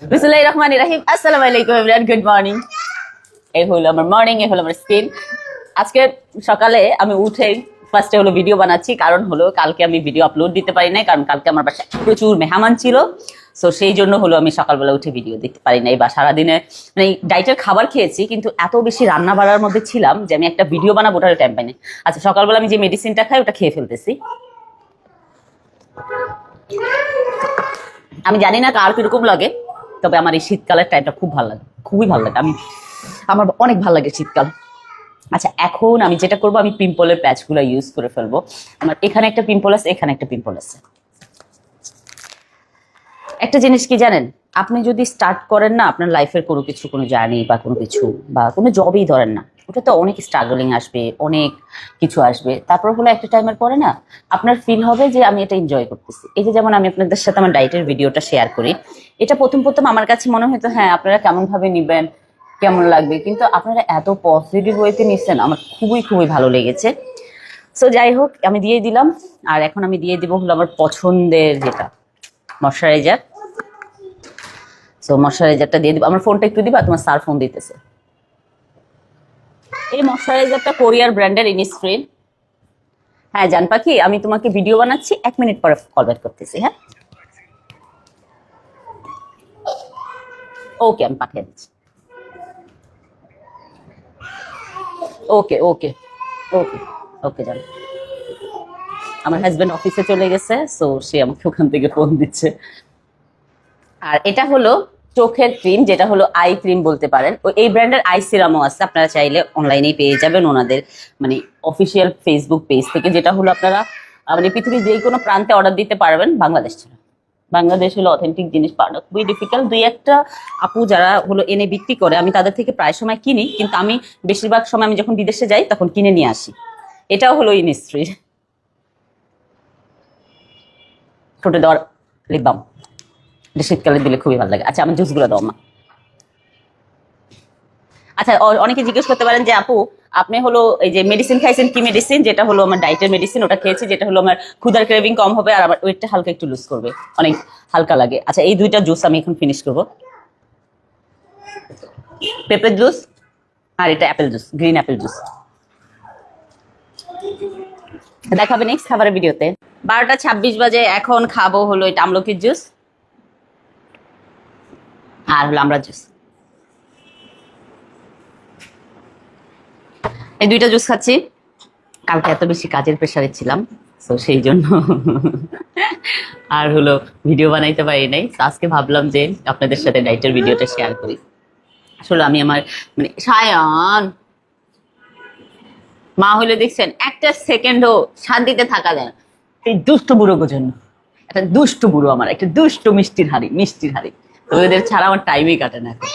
বিসমিল্লাহির রহমানির রহিম। আসসালামু আলাইকুম এভরিওয়ান, গুড মর্নিং। এই হলো আমার মর্নিং, এই হলো আমার স্কিন। আজকে সকালে আমি উঠে ফার্স্টে হলো ভিডিও বানাচ্ছি, কারণ হলো কালকে আমি ভিডিও আপলোড দিতে পারি নাই, কারণ কালকে আমার বাসায় প্রচুর মেহমান ছিল। সো সেই জন্য হলো আমি সকালবেলা উঠে ভিডিও দিতে পারি নাই, বা সারাদিনে মানে ডাইটের খাবার খেয়েছি, কিন্তু এত বেশি রান্না বাড়ার মধ্যে ছিলাম যে আমি একটা ভিডিও বানাবো ওটার টাইম পাইনি। আচ্ছা, সকালবেলা আমি যে মেডিসিনটা খাই ওটা খেয়ে ফেলতেছি। আমি জানি না কার কিরকম লাগে, তবে আমার এই শীতকালের টাইমটা খুব ভালো লাগে, খুবই ভালো লাগে। আমার অনেক ভালো লাগে শীতকাল। আচ্ছা, এখন আমি যেটা করবো, আমি পিম্পলের প্যাচগুলো ইউজ করে ফেলবো। আমার এখানে একটা পিম্পল আছে, এখানে একটা পিম্পল আছে। একটা জিনিস কি জানেন, আপনি যদি স্টার্ট করেন না আপনার লাইফের কোনো কিছু, কোনো জার্নি বা কোনো কিছু, বা কোনো জবই ধরেন না, ওটা তো অনেক স্ট্রাগলিং আসবে, অনেক কিছু আসবে। তারপর হলো একটা টাইমের পরে না আপনার ফিল হবে যে আমি এটা এনজয় করতেছি। এই যে যেমন আমি আপনাদের সাথে আমার ডায়েটের ভিডিওটা শেয়ার করি, এটা প্রথম প্রথম আমার কাছে মনে হতো হ্যাঁ আপনারা কেমন ভাবে নিবেন, কেমন লাগবে, কিন্তু আপনারা এত পজিটিভ ওয়েতে নিচ্ছেন, আমার খুবই খুবই ভালো লেগেছে। সো যাই হোক, আমি দিয়ে দিলাম। আর এখন আমি দিয়ে দিব হলো আমার পছন্দের যেটা ময়শ্চারাইজার। সো ময়শ্চারাইজারটা দিয়ে দিব। আমার ফোনটা একটু দিবা, তোমার স্যার ফোন দিতেছে। এই ময়শ্চারাইজারটা কোরিয়ার ব্র্যান্ডের ইনিসফ্রি। হ্যাঁ জান পাখি, আমি তোমাকে ভিডিও বানাচ্ছি, 1 মিনিট পরে কল ব্যাক করতেছি। হ্যাঁ ওকে, আমি পাঠিয়ে দিচ্ছি। ওকে ওকে ওকে ওকে জান। আমার হাজবেন্ড অফিসে চলে গেছে, সো সে আমাকে ওখান থেকে ফোন দিচ্ছে। আর এটা হলো চোখের ক্রিম, যেটা হলো আই ক্রিম বলতে পারেন। এই ব্র্যান্ডের আই সিরামও আছে, আপনারা চাইলে অনলাইনেই পেয়ে যাবেন ওনাদের মানে অফিসিয়াল ফেসবুক পেজ থেকে, যেটা হলো আপনারা মানে পৃথিবীর যে কোনো প্রান্তে অর্ডার দিতে পারবেন। বাংলাদেশ ছাড়া, বাংলাদেশ হলো অথেন্টিক জিনিস পাওয়া খুবই ডিফিকাল্ট। দুই একটা আপু যারা হলো এনে বিক্রি করে, আমি তাদের থেকে প্রায় সময় কিনি, কিন্তু আমি বেশিরভাগ সময় আমি যখন বিদেশে যাই তখন কিনে নিয়ে আসি। এটাও হলো ইনিস্ট্রি ঠোঁটে দেওয়ার লিপ বাম, এটা শীতকালে দিলে খুবই ভালো লাগে। আচ্ছা, আমার জুসগুলো দাও মা। আচ্ছা, অনেকে জিজ্ঞেস করতে পারেন যে আপু আপনি হলো এই যে মেডিসিন খাইছেন, কি মেডিসিন? যেটা হলো আমার ডায়েটের মেডিসিন, ওটা খেয়েছি, যেটা হলো আমার ক্ষুধার ক্রেভিং কম হবে আর আমার ওয়েটটা হালকা একটু লুজ করবে, অনেক হালকা লাগে। আচ্ছা, এই দুইটা জুস আমি এখন ফিনিশ করবো, পেঁপের জুস আর এটা Apple juice, green Apple juice. দেখাবে নেক্সট খাবারের ভিডিওতে। 12টা 26 বাজে, এখন খাবো হলো এটা আমলকির জুস আর হলো আমরা জুস। এই দুইটা জুস খাচ্ছি। কালকে এত বেশি কাজের প্রেসারে ছিলাম, তো সেই জন্য আর হলো ভিডিও বানাইতে পারি নাই। আজকে ভাবলাম যে আপনাদের সাথে ডাইটের ভিডিওটা শেয়ার করি। আসলে আমি আমার মানে সায়ান মা হলে দেখছেন একটা সেকেন্ডও শান্তিতে থাকা যায় না এই দুষ্ট বুড়োর জন্য। একটা দুষ্ট বুড়ো, আমার একটা দুষ্ট মিষ্টির হাড়ি, মিষ্টির হাড়ি। তো এদের ছাড়া আমার টাইমই কাটে না এখন।